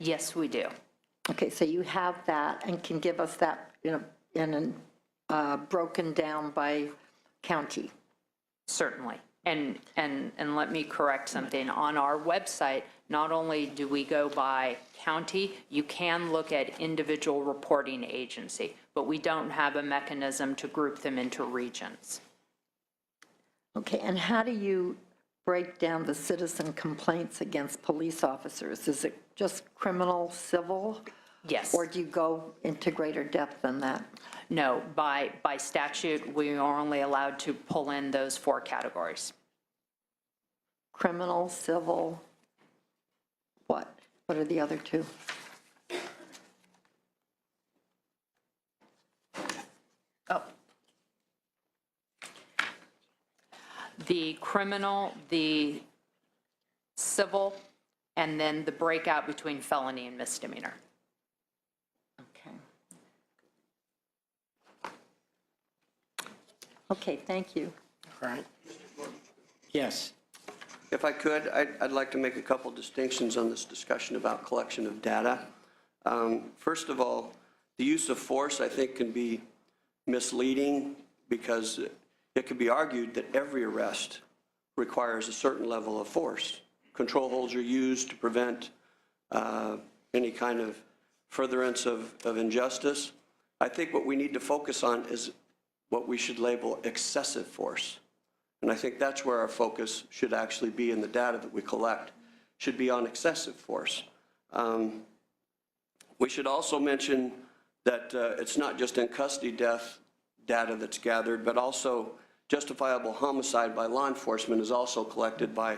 Yes, we do. Okay, so you have that and can give us that broken down by county. Certainly. And let me correct something. On our website, not only do we go by county, you can look at individual reporting agency, but we don't have a mechanism to group them into regions. Okay, and how do you break down the citizen complaints against police officers? Is it just criminal, civil? Yes. Or do you go into greater depth than that? No, by statute, we are only allowed to pull in those 4 categories. Criminal, civil, what? What are the other 2? Oh. The criminal, the civil, and then the breakout between felony and misdemeanor. Okay. Okay, thank you. All right. Yes. If I could, I'd like to make a couple distinctions on this discussion about collection of data. First of all, the use of force, I think, can be misleading because it could be argued that every arrest requires a certain level of force. Control holds are used to prevent any kind of furtherance of injustice. I think what we need to focus on is what we should label excessive force. And I think that's where our focus should actually be in the data that we collect, should be on excessive force. We should also mention that it's not just in custody death data that's gathered, but also justifiable homicide by law enforcement is also collected by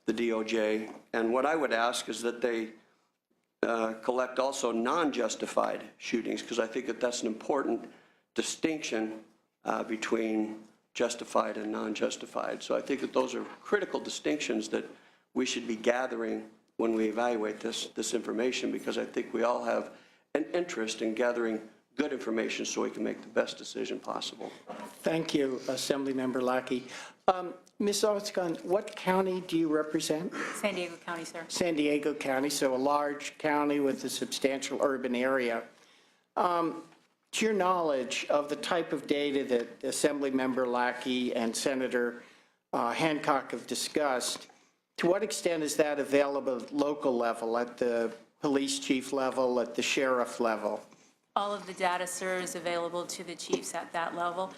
the DOJ. And what I would ask is that they collect also non-justified shootings, because I think that that's an important distinction between justified and non-justified. So I think that those are critical distinctions that we should be gathering when we evaluate this information, because I think we all have an interest in gathering good information so we can make the best decision possible. Thank you, Assemblymember Lackey. Ms. Oscon, what county do you represent? San Diego County, sir. San Diego County, so a large county with a substantial urban area. To your knowledge of the type of data that Assemblymember Lackey and Senator Hancock have discussed, to what extent is that available at local level, at the police chief level, at the sheriff level? All of the data, sir, is available to the chiefs at that level.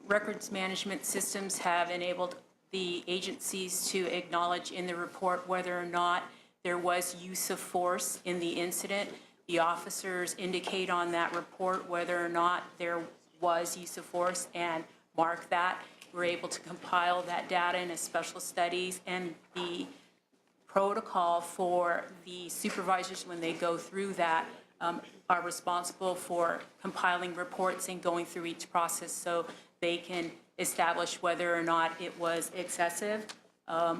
Records management systems have enabled the agencies to acknowledge in the report whether or not there was use of force in the incident. The officers indicate on that report whether or not there was use of force and mark that. We're able to compile that data in a special studies, and the protocol for the supervisors when they go through that are responsible for compiling reports and going through each process so they can establish whether or not it was excessive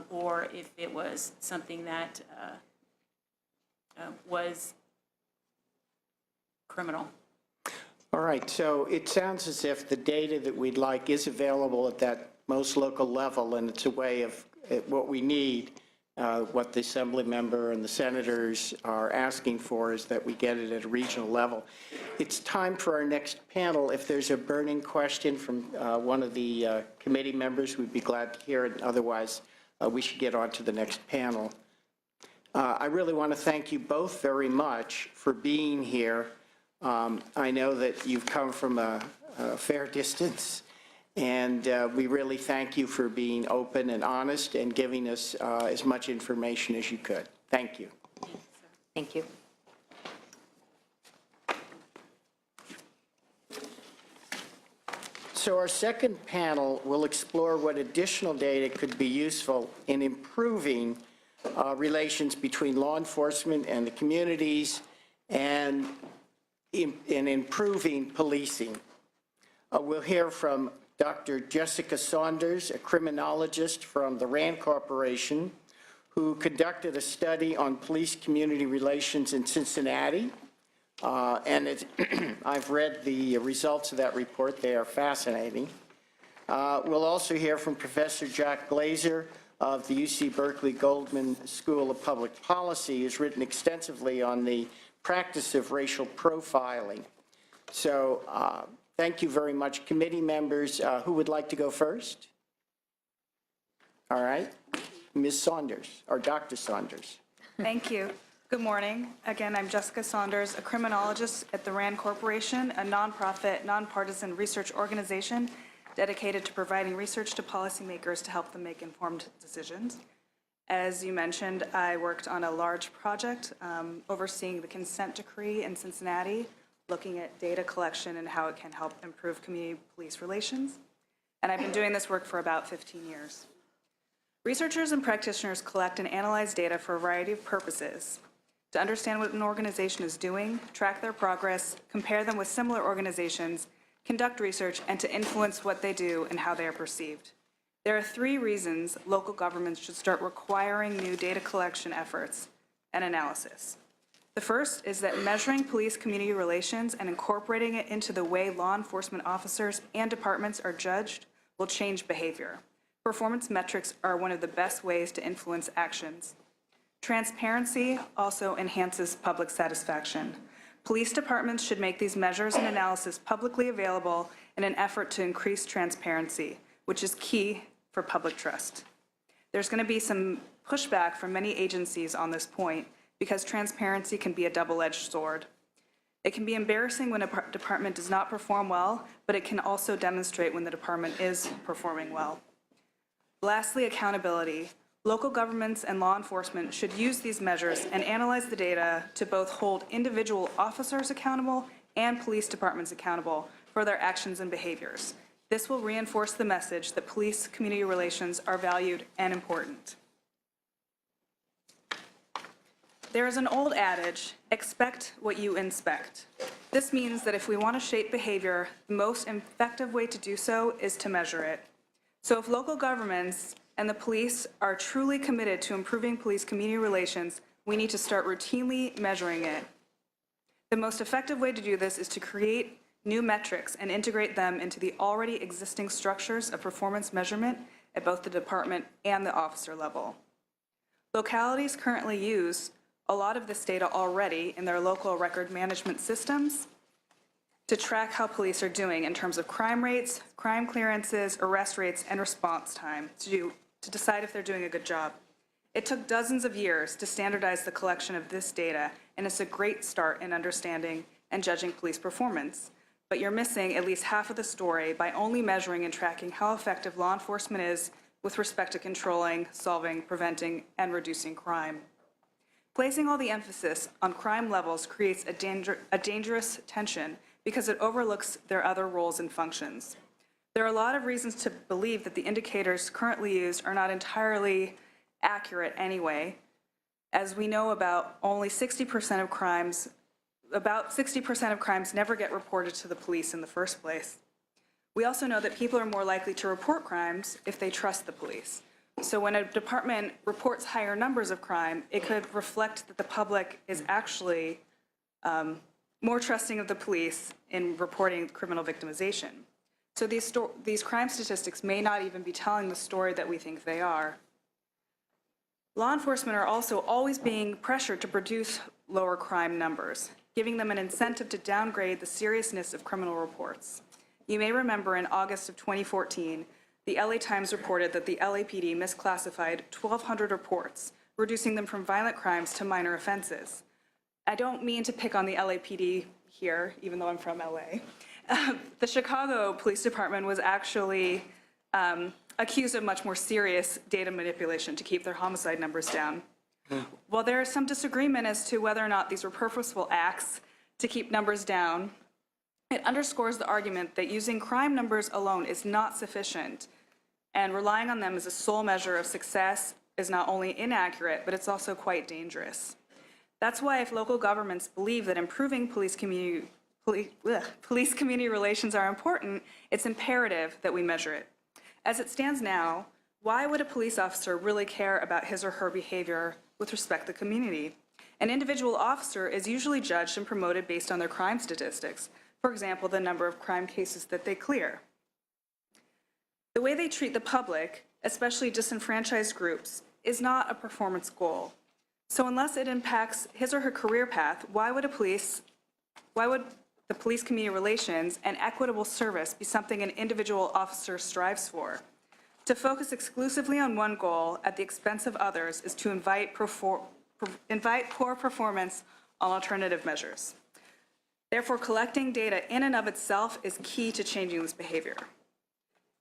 or if it was something that was criminal. All right, so it sounds as if the data that we'd like is available at that most local level, and it's a way of what we need. What the Assembly member and the senators are asking for is that we get it at a regional level. It's time for our next panel. If there's a burning question from one of the committee members, we'd be glad to hear it. Otherwise, we should get on to the next panel. I really want to thank you both very much for being here. I know that you've come from a fair distance, and we really thank you for being open and honest and giving us as much information as you could. Thank you. Thank you. So our second panel will explore what additional data could be useful in improving relations between law enforcement and the communities and in improving policing. We'll hear from Dr. Jessica Saunders, a criminologist from the RAND Corporation, who conducted a study on police-community relations in Cincinnati. I've read the results of that report. They are fascinating. We'll also hear from Professor Jack Glazer, of the UC Berkeley Goldman School of Public Policy, has written extensively on the practice of racial profiling. So thank you very much. Committee members, who would like to go first? All right. Ms. Saunders, or Dr. Saunders. Thank you. Good morning. Again, I'm Jessica Saunders, a criminologist at the RAND Corporation, a nonprofit, nonpartisan research organization dedicated to providing research to policymakers to help them make informed decisions. As you mentioned, I worked on a large project overseeing the consent decree in Cincinnati, looking at data collection and how it can help improve community-police relations. And I've been doing this work for about 15 years. Researchers and practitioners collect and analyze data for a variety of purposes: to understand what an organization is doing, track their progress, compare them with similar organizations, conduct research, and to influence what they do and how they are perceived. There are 3 reasons local governments should start requiring new data collection efforts and analysis. The first is that measuring police-community relations and incorporating it into the way law enforcement officers and departments are judged will change behavior. Performance metrics are one of the best ways to influence actions. Transparency also enhances public satisfaction. Police departments should make these measures and analysis publicly available in an effort to increase transparency, which is key for public trust. There's going to be some pushback from many agencies on this point because transparency can be a double-edged sword. It can be embarrassing when a department does not perform well, but it can also demonstrate when the department is performing well. Lastly, accountability. Local governments and law enforcement should use these measures and analyze the data to both hold individual officers accountable and police departments accountable for their actions and behaviors. This will reinforce the message that police-community relations are valued and important. There is an old adage, expect what you inspect. This means that if we want to shape behavior, the most effective way to do so is to measure it. So if local governments and the police are truly committed to improving police-community relations, we need to start routinely measuring it. The most effective way to do this is to create new metrics and integrate them into the already existing structures of performance measurement at both the department and the officer level. Localities currently use a lot of this data already in their local record management systems to track how police are doing in terms of crime rates, crime clearances, arrest rates, and response time to decide if they're doing a good job. It took dozens of years to standardize the collection of this data, and it's a great start in understanding and judging police performance. But you're missing at least half of the story by only measuring and tracking how effective law enforcement is with respect to controlling, solving, preventing, and reducing crime. Placing all the emphasis on crime levels creates a dangerous tension because it overlooks their other roles and functions. There are a lot of reasons to believe that the indicators currently used are not entirely accurate anyway. As we know, about 60% of crimes never get reported to the police in the first place. We also know that people are more likely to report crimes if they trust the police. So when a department reports higher numbers of crime, it could reflect that the public is actually more trusting of the police in reporting criminal victimization. So these crime statistics may not even be telling the story that we think they are. Law enforcement are also always being pressured to produce lower crime numbers, giving them an incentive to downgrade the seriousness of criminal reports. You may remember in August of 2014, the LA Times reported that the LAPD misclassified 1,200 reports, reducing them from violent crimes to minor offenses. I don't mean to pick on the LAPD here, even though I'm from LA. The Chicago Police Department was actually accused of much more serious data manipulation to keep their homicide numbers down. While there is some disagreement as to whether or not these were purposeful acts to keep numbers down, it underscores the argument that using crime numbers alone is not sufficient, and relying on them as a sole measure of success is not only inaccurate, but it's also quite dangerous. That's why if local governments believe that improving police-community relations are important, it's imperative that we measure it. As it stands now, why would a police officer really care about his or her behavior with respect to the community? An individual officer is usually judged and promoted based on their crime statistics. For example, the number of crime cases that they clear. The way they treat the public especially disenfranchised groups, is not a performance goal. So unless it impacts his or her career path, why would the police community relations and equitable service be something an individual officer strives for? To focus exclusively on one goal at the expense of others is to invite poor performance on alternative measures. Therefore, collecting data in and of itself is key to changing this behavior.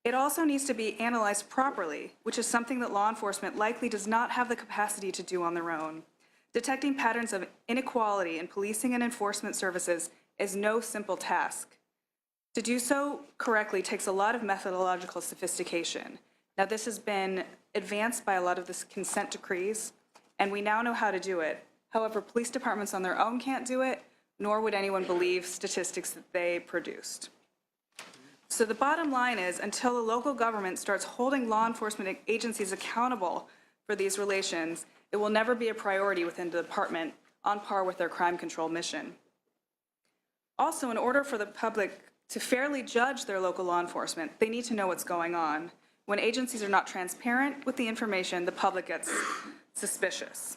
It also needs to be analyzed properly, which is something that law enforcement likely does not have the capacity to do on their own. Detecting patterns of inequality in policing and enforcement services is no simple task. To do so correctly takes a lot of methodological sophistication. Now, this has been advanced by a lot of the consent decrees, and we now know how to do it. However, police departments on their own can't do it, nor would anyone believe statistics that they produced. So the bottom line is, until the local government starts holding law enforcement agencies accountable for these relations, it will never be a priority within the department on par with their crime control mission. Also, in order for the public to fairly judge their local law enforcement, they need to know what's going on. When agencies are not transparent with the information, the public gets suspicious.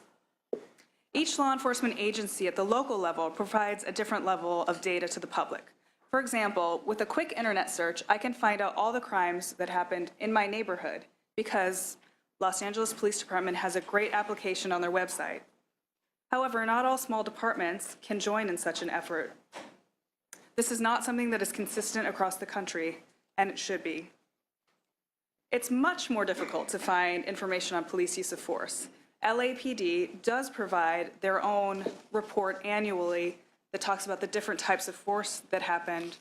Each law enforcement agency at the local level provides a different level of data to the public. For example, with a quick internet search, I can find out all the crimes that happened in my neighborhood because Los Angeles Police Department has a great application on their website. However, not all small departments can join in such an effort. This is not something that is consistent across the country, and it should be. It's much more difficult to find information on police use of force. LAPD does provide their own report annually that talks about the different types of force that happened,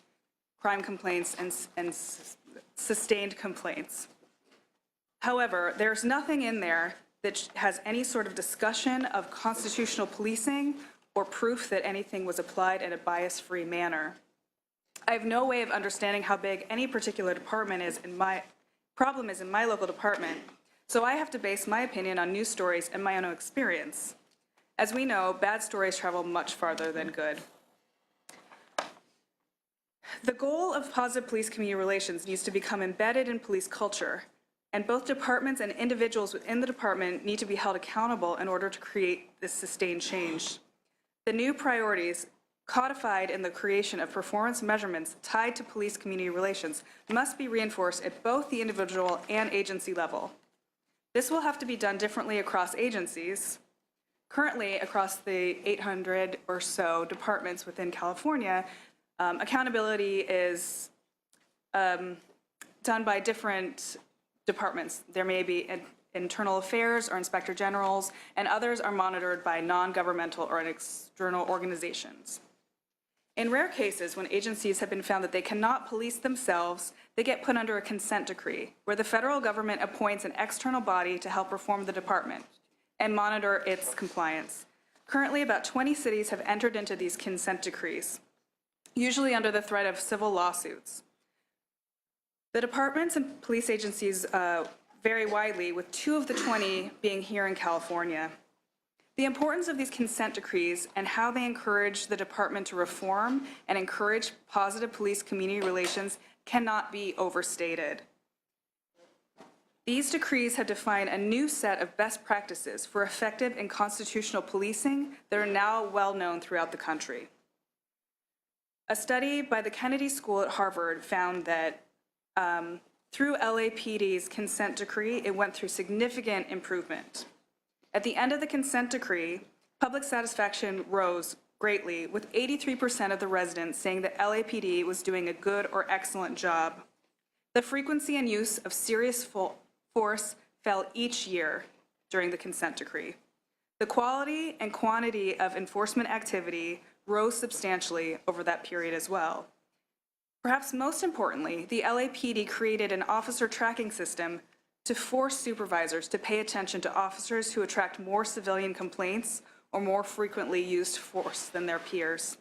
crime complaints and sustained complaints. However, there's nothing in there that has any sort of discussion of constitutional policing or proof that anything was applied in a bias-free manner. I have no way of understanding how big any particular department is in my local department, so I have to base my opinion on news stories and my own experience. As we know, bad stories travel much farther than good. The goal of positive police community relations needs to become embedded in police culture, and both departments and individuals within the department need to be held accountable in order to create this sustained change. The new priorities codified in the creation of performance measurements tied to police community relations must be reinforced at both the individual and agency level. This will have to be done differently across agencies. Currently, across the 800 or so departments within California, accountability is done by different departments. There may be internal affairs or inspector generals, and others are monitored by non-governmental or external organizations. In rare cases, when agencies have been found that they cannot police themselves, they get put under a consent decree, where the federal government appoints an external body to help reform the department and monitor its compliance. Currently, about 20 cities have entered into these consent decrees, usually under the threat of civil lawsuits. The departments and police agencies vary widely, with 2 of the 20 being here in California. The importance of these consent decrees and how they encourage the department to reform and encourage positive police community relations cannot be overstated. These decrees have defined a new set of best practices for effective and constitutional policing that are now well known throughout the country. A study by the Kennedy School at Harvard found that through LAPD's consent decree, it went through significant improvement. At the end of the consent decree, public satisfaction rose greatly, with 83% of the residents saying that LAPD was doing a good or excellent job. The frequency and use of serious force fell each year during the consent decree. The quality and quantity of enforcement activity rose substantially over that period as well. Perhaps most importantly, the LAPD created an officer tracking system to force supervisors to pay attention to officers who attract more civilian complaints or more frequently used force than their peers.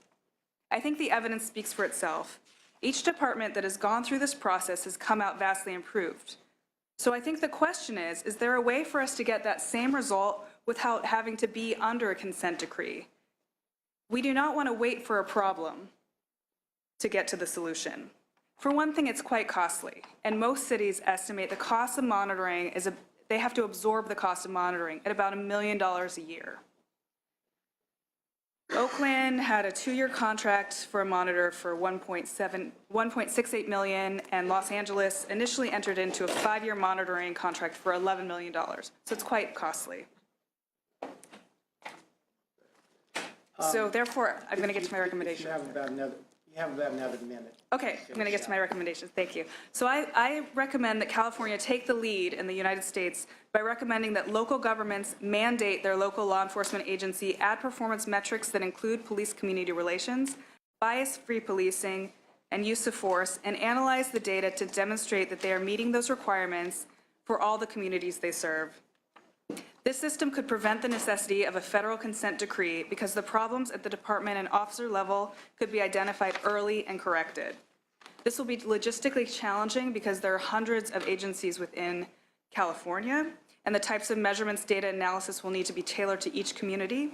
I think the evidence speaks for itself. Each department that has gone through this process has come out vastly improved. So I think the question is there a way for us to get that same result without having to be under a consent decree? We do not want to wait for a problem to get to the solution. For one thing, it's quite costly, and most cities estimate the cost of monitoring they have to absorb the cost of monitoring at about $1 million a year. Oakland had a 2-year contract for a monitor for $1.68 million, and Los Angeles initially entered into a 5-year monitoring contract for $11 million. So it's quite costly. So therefore, I'm going to get to my recommendations. You have about another minute. Okay, I'm going to get to my recommendations. Thank you. So I recommend that California take the lead in the United States by recommending that local governments mandate their local law enforcement agency add performance metrics that include police-community relations, bias-free policing, and use of force, and analyze the data to demonstrate that they are meeting those requirements for all the communities they serve. This system could prevent the necessity of a federal consent decree because the problems at the department and officer level could be identified early and corrected. This will be logistically challenging because there are hundreds of agencies within California, and the types of measurements data analysis will need to be tailored to each community.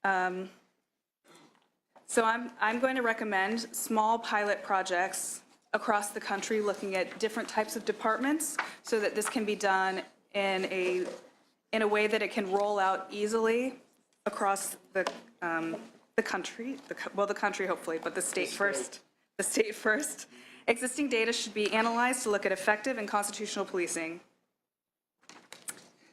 So I'm going to recommend small pilot projects across the country looking at different types of departments so that this can be done in a way that it can roll out easily across the country, the country hopefully, but the state first. The state first. Existing data should be analyzed to look at effective and constitutional policing.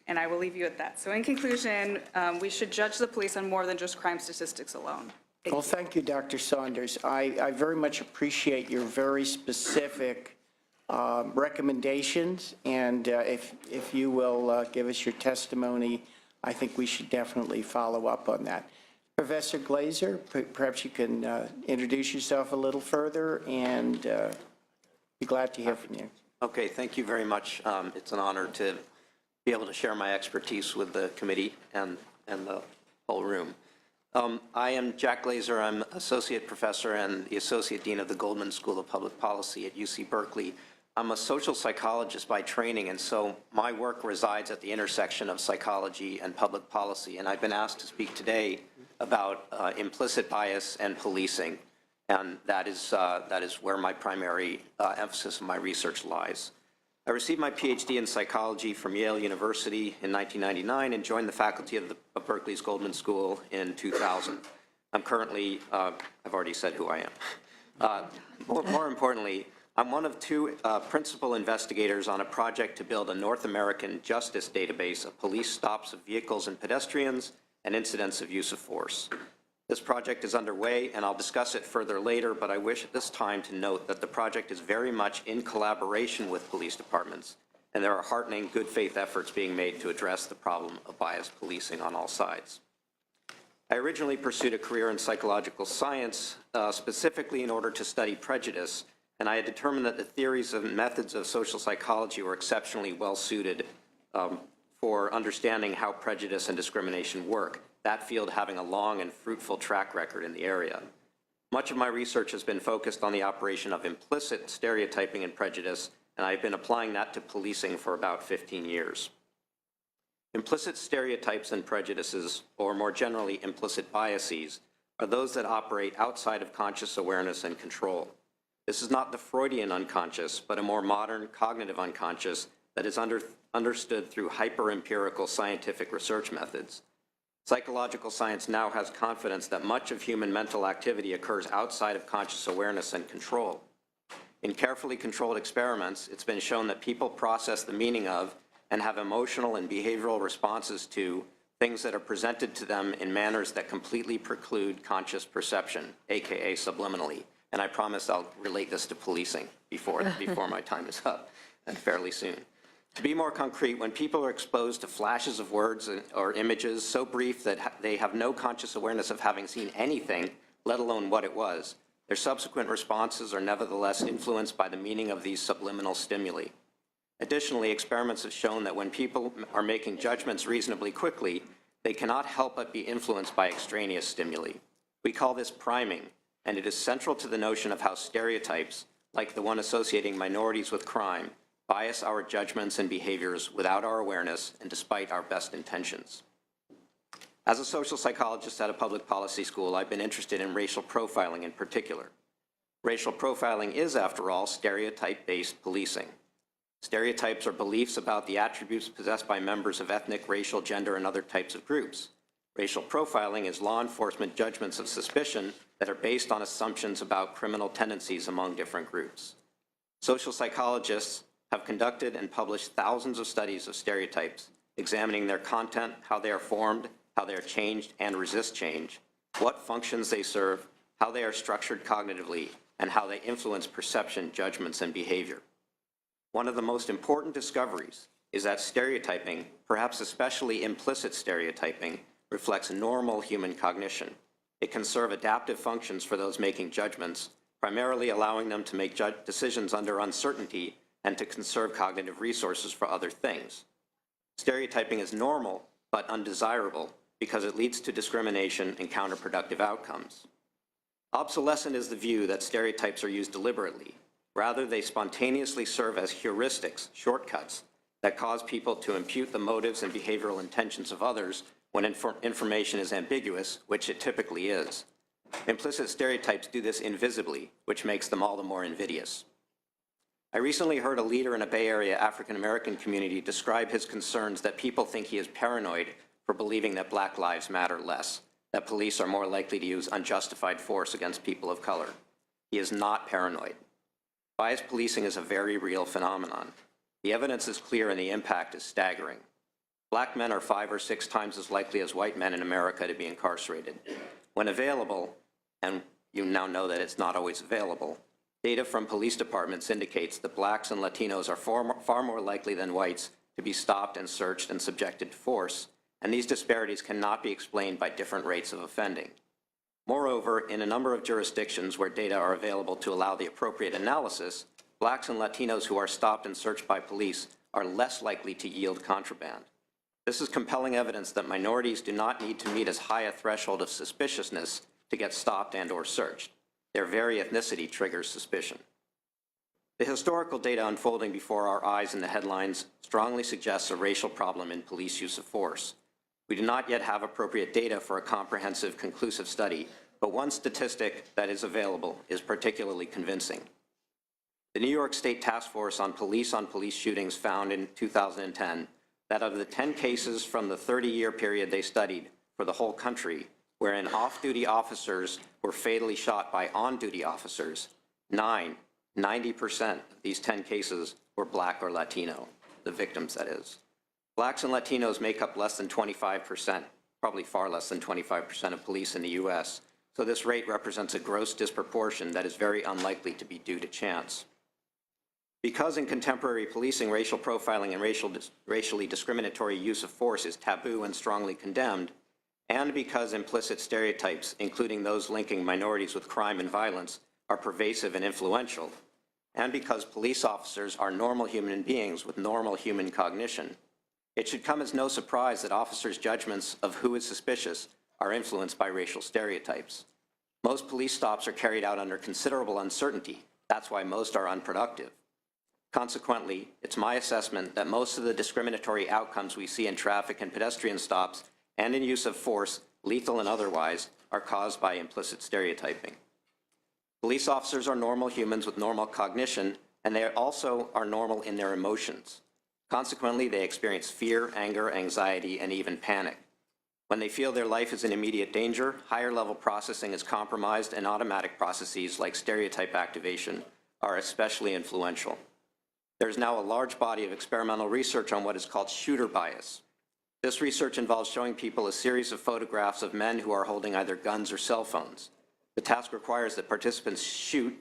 And I will leave you at that. So in conclusion, we should judge the police on more than just crime statistics alone. Well, thank you, Dr. Saunders. I very much appreciate your very specific recommendations, and if you will give us your testimony, I think we should definitely follow up on that. Professor Glazer, perhaps you can introduce yourself a little further, and be glad to hear from you. Okay, thank you very much. It's an honor to be able to share my expertise with the committee and the whole room. I am Jack Glazer. I'm Associate Professor and the Associate Dean of the Goldman School of Public Policy at UC Berkeley. I'm a social psychologist by training, and so my work resides at the intersection of psychology and public policy, and I've been asked to speak today about implicit bias and policing, and that is where my primary emphasis of my research lies. I received my PhD in psychology from Yale University in 1999 and joined the faculty of Berkeley's Goldman School in 2000. I'm currently, I've already said who I am. More importantly, I'm one of 2 principal investigators on a project to build a North American justice database of police stops of vehicles and pedestrians and incidents of use of force. This project is underway, and I'll discuss it further later, but I wish at this time to note that the project is very much in collaboration with police departments, and there are heartening good faith efforts being made to address the problem of biased policing on all sides. I originally pursued a career in psychological science, specifically in order to study prejudice, and I had determined that the theories and methods of social psychology were exceptionally well suited for understanding how prejudice and discrimination work, that field having a long and fruitful track record in the area. Much of my research has been focused on the operation of implicit stereotyping and prejudice, and I've been applying that to policing for about 15 years. Implicit stereotypes and prejudices, or more generally implicit biases, are those that operate outside of conscious awareness and control. This is not the Freudian unconscious, but a more modern cognitive unconscious that is understood through hyper-empirical scientific research methods. Psychological science now has confidence that much of human mental activity occurs outside of conscious awareness and control. In carefully controlled experiments, it's been shown that people process the meaning of and have emotional and behavioral responses to things that are presented to them in manners that completely preclude conscious perception, aka subliminally. And I promise I'll relate this to policing before my time is up, and fairly soon. To be more concrete, when people are exposed to flashes of words or images so brief that they have no conscious awareness of having seen anything, let alone what it was, their subsequent responses are nevertheless influenced by the meaning of these subliminal stimuli. Additionally, experiments have shown that when people are making judgments reasonably quickly, they cannot help but be influenced by extraneous stimuli. We call this priming, and it is central to the notion of how stereotypes, like the one associating minorities with crime, bias our judgments and behaviors without our awareness and despite our best intentions. As a social psychologist at a public policy school, I've been interested in racial profiling in particular. Racial profiling is, after all, stereotype-based policing. Stereotypes are beliefs about the attributes possessed by members of ethnic, racial, gender, and other types of groups. Racial profiling is law enforcement judgments of suspicion that are based on assumptions about criminal tendencies among different groups. Social psychologists have conducted and published thousands of studies of stereotypes, examining their content, how they are formed, how they are changed and resist change, what functions they serve, how they are structured cognitively, and how they influence perception, judgments, and behavior. One of the most important discoveries is that stereotyping, perhaps especially implicit stereotyping, reflects normal human cognition. It can serve adaptive functions for those making judgments, primarily allowing them to make decisions under uncertainty and to conserve cognitive resources for other things. Stereotyping is normal but undesirable because it leads to discrimination and counterproductive outcomes. Obsolescent is the view that stereotypes are used deliberately. Rather, they spontaneously serve as heuristics, shortcuts, that cause people to impute the motives and behavioral intentions of others when information is ambiguous, which it typically is. Implicit stereotypes do this invisibly, which makes them all the more invidious. I recently heard a leader in a Bay Area African-American community describe his concerns that people think he is paranoid for believing that Black lives matter less, that police are more likely to use unjustified force against people of color. He is not paranoid. Bias policing is a very real phenomenon. The evidence is clear and the impact is staggering. Black men are 5 or 6 times as likely as white men in America to be incarcerated. When available, and you now know that it's not always available, data from police departments indicates that Blacks and Latinos are far more likely than whites to be stopped and searched and subjected to force, and these disparities cannot be explained by different rates of offending. Moreover, in a number of jurisdictions where data are available to allow the appropriate analysis, Blacks and Latinos who are stopped and searched by police are less likely to yield contraband. This is compelling evidence that minorities do not need to meet as high a threshold of suspiciousness to get stopped and/or searched. Their very ethnicity triggers suspicion. The historical data unfolding before our eyes in the headlines strongly suggests a racial problem in police use of force. We do not yet have appropriate data for a comprehensive, conclusive study, but one statistic that is available is particularly convincing. The New York State Task Force on police shootings found in 2010 that of the 10 cases from the 30-year period they studied for the whole country, wherein off-duty officers were fatally shot by on-duty officers, 90% of these 10 cases were Black or Latino, the victims, that is. Blacks and Latinos make up less than 25%, probably far less than 25% of police in the U.S., so this rate represents a gross disproportion that is very unlikely to be due to chance. Because in contemporary policing, racial profiling and racially discriminatory use of force is taboo and strongly condemned, and because implicit stereotypes, including those linking minorities with crime and violence, are pervasive and influential, and because police officers are normal human beings with normal human cognition, it should come as no surprise that officers' judgments of who is suspicious are influenced by racial stereotypes. Most police stops are carried out under considerable uncertainty. That's why most are unproductive. Consequently, it's my assessment that most of the discriminatory outcomes we see in traffic and pedestrian stops and in use of force, lethal and otherwise, are caused by implicit stereotyping. Police officers are normal humans with normal cognition, and they also are normal in their emotions. Consequently, they experience fear, anger, anxiety, and even panic. When they feel their life is in immediate danger, higher-level processing is compromised, and automatic processes like stereotype activation are especially influential. There is now a large body of experimental research on what is called shooter bias. This research involves showing people a series of photographs of men who are holding either guns or cell phones. The task requires that participants shoot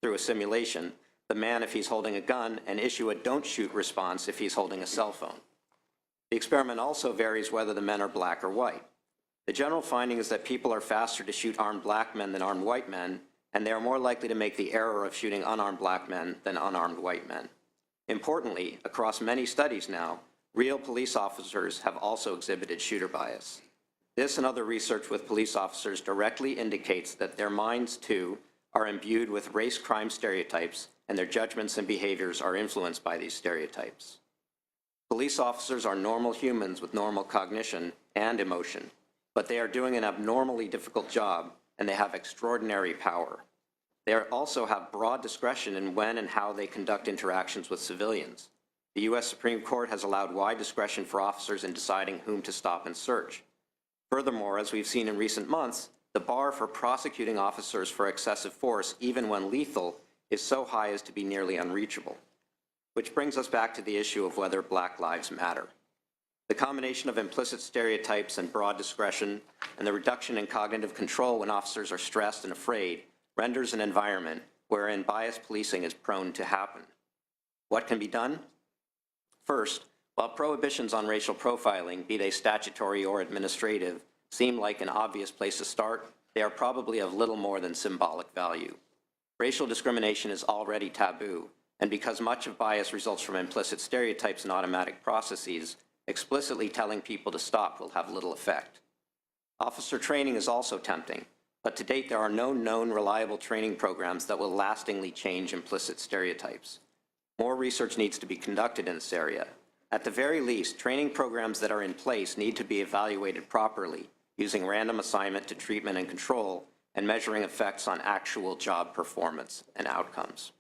through a simulation the man if he's holding a gun and issue a don't shoot response if he's holding a cell phone. The experiment also varies whether the men are Black or white. The general finding is that people are faster to shoot armed Black men than armed white men, and they are more likely to make the error of shooting unarmed Black men than unarmed white men. Importantly, across many studies now, real police officers have also exhibited shooter bias. This and other research with police officers directly indicates that their minds, too, are imbued with race crime stereotypes, and their judgments and behaviors are influenced by these stereotypes. Police officers are normal humans with normal cognition and emotion, but they are doing an abnormally difficult job, and they have extraordinary power. They also have broad discretion in when and how they conduct interactions with civilians. The U.S. Supreme Court has allowed wide discretion for officers in deciding whom to stop and search. Furthermore, as we've seen in recent months, the bar for prosecuting officers for excessive force, even when lethal, is so high as to be nearly unreachable. Which brings us back to the issue of whether Black lives matter. The combination of implicit stereotypes and broad discretion, and the reduction in cognitive control when officers are stressed and afraid, renders an environment wherein biased policing is prone to happen. What can be done? First, while prohibitions on racial profiling, be they statutory or administrative, seem like an obvious place to start, they are probably of little more than symbolic value. Racial discrimination is already taboo, and because much of bias results from implicit stereotypes and automatic processes, explicitly telling people to stop will have little effect. Officer training is also tempting, but to date there are no known reliable training programs that will lastingly change implicit stereotypes. More research needs to be conducted in this area. At the very least, training programs that are in place need to be evaluated properly, using random assignment to treatment and control, and measuring effects on actual job performance and outcomes.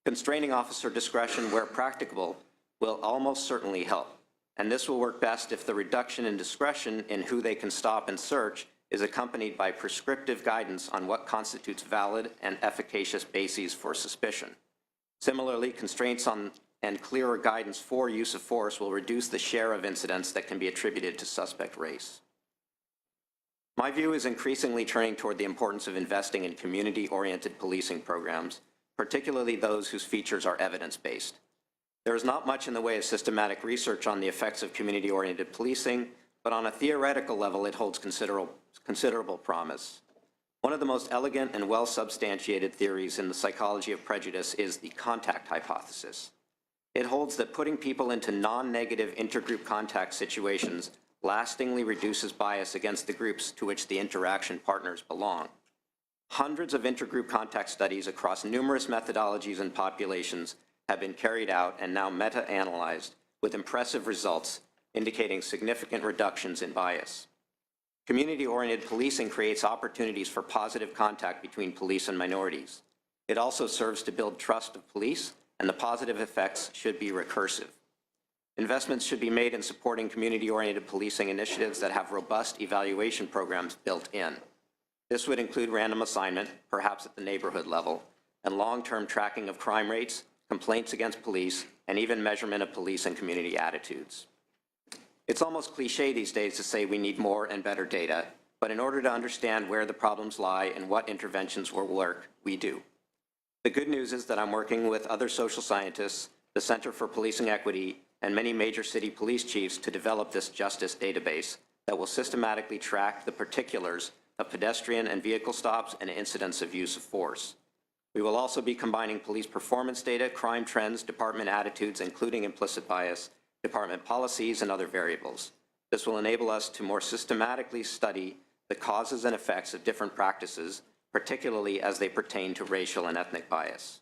Constraining officer discretion where practicable will almost certainly help, and this will work best if the reduction in discretion in who they can stop and search is accompanied by prescriptive guidance on what constitutes valid and efficacious bases for suspicion. Similarly, constraints on and clearer guidance for use of force will reduce the share of incidents that can be attributed to suspect race. My view is increasingly turning toward the importance of investing in community-oriented policing programs, particularly those whose features are evidence-based. There is not much in the way of systematic research on the effects of community-oriented policing, but on a theoretical level it holds considerable promise. One of the most elegant and well-substantiated theories in the psychology of prejudice is the contact hypothesis. It holds that putting people into non-negative intergroup contact situations lastingly reduces bias against the groups to which the interaction partners belong. Hundreds of intergroup contact studies across numerous methodologies and populations have been carried out and now meta-analyzed with impressive results indicating significant reductions in bias. Community-oriented policing creates opportunities for positive contact between police and minorities. It also serves to build trust of police, and the positive effects should be recursive. Investments should be made in supporting community-oriented policing initiatives that have robust evaluation programs built in. This would include random assignment, perhaps at the neighborhood level, and long-term tracking of crime rates, complaints against police, and even measurement of police and community attitudes. It's almost cliche these days to say we need more and better data, but in order to understand where the problems lie and what interventions will work, we do. The good news is that I'm working with other social scientists, the Center for Policing Equity, and many major city police chiefs to develop this justice database that will systematically track the particulars of pedestrian and vehicle stops and incidents of use of force. We will also be combining police performance data, crime trends, department attitudes, including implicit bias, department policies, and other variables. This will enable us to more systematically study the causes and effects of different practices, particularly as they pertain to racial and ethnic bias.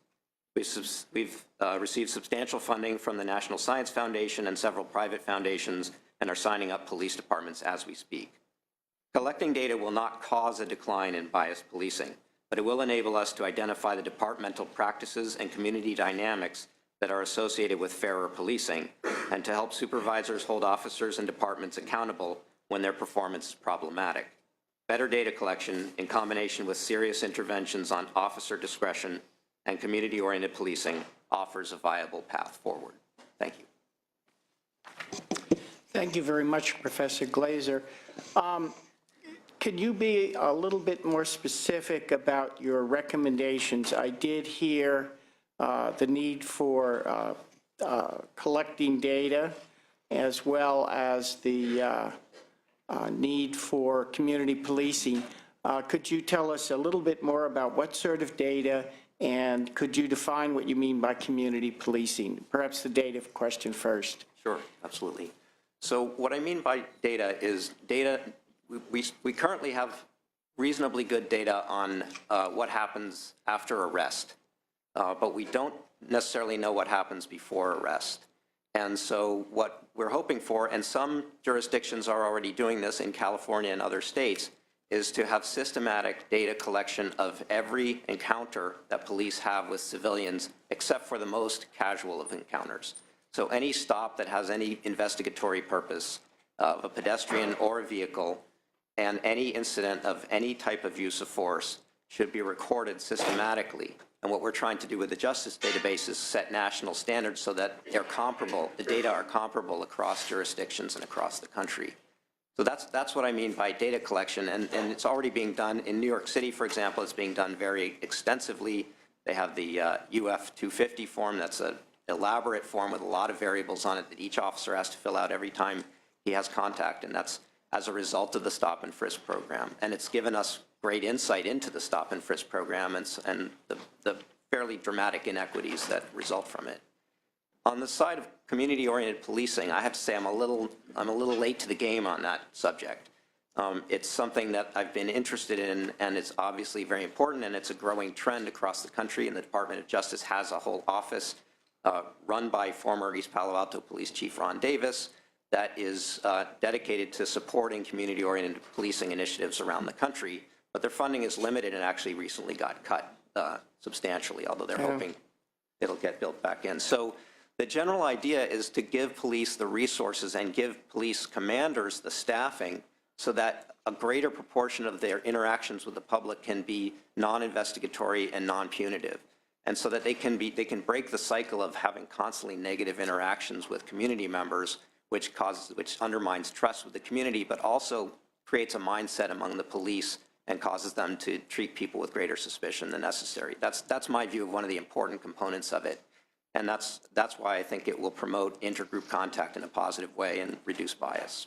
We've received substantial funding from the National Science Foundation and several private foundations and are signing up police departments as we speak. Collecting data will not cause a decline in biased policing, but it will enable us to identify the departmental practices and community dynamics that are associated with fairer policing, and to help supervisors hold officers and departments accountable when their performance is problematic. Better data collection, in combination with serious interventions on officer discretion and community-oriented policing, offers a viable path forward. Thank you. Thank you very much, Professor Glazer. Could you be a little bit more specific about your recommendations? I did hear the need for collecting data, as well as the need for community policing. Could you tell us a little bit more about what sort of data, and could you define what you mean by community policing? Perhaps the data question first. Sure, absolutely. So what I mean by data is data, we currently have reasonably good data on what happens after arrest, but we don't necessarily know what happens before arrest. And so what we're hoping for, and some jurisdictions are already doing this in California and other states, is to have systematic data collection of every encounter that police have with civilians, except for the most casual of encounters. So any stop that has any investigatory purpose of a pedestrian or a vehicle, and any incident of any type of use of force should be recorded systematically. And what we're trying to do with the Justice Database is set national standards so that they're comparable, the data are comparable across jurisdictions and across the country. So that's what I mean by data collection, and it's already being done. In New York City, for example, it's being done very extensively. They have the UF 250 form. That's an elaborate form with a lot of variables on it that each officer has to fill out every time he has contact, and that's as a result of the stop and frisk program. And it's given us great insight into the stop and frisk program and the fairly dramatic inequities that result from it. On the side of community-oriented policing, I have to say I'm a little late to the game on that subject. It's something that I've been interested in, and it's obviously very important, and it's a growing trend across the country, and the Department of Justice has a whole office run by former East Palo Alto Police Chief Ron Davis that is dedicated to supporting community-oriented policing initiatives around the country, but their funding is limited and actually recently got cut substantially, although they're hoping it'll get built back in. So the general idea is to give police the resources and give police commanders the staffing so that a greater proportion of their interactions with the public can be non-investigatory and non-punitive, and so that they can break the cycle of having constantly negative interactions with community members, which undermines trust with the community, but also creates a mindset among the police and causes them to treat people with greater suspicion than necessary. That's my view of one of the important components of it. And that's why I think it will promote intergroup contact in a positive way and reduce bias.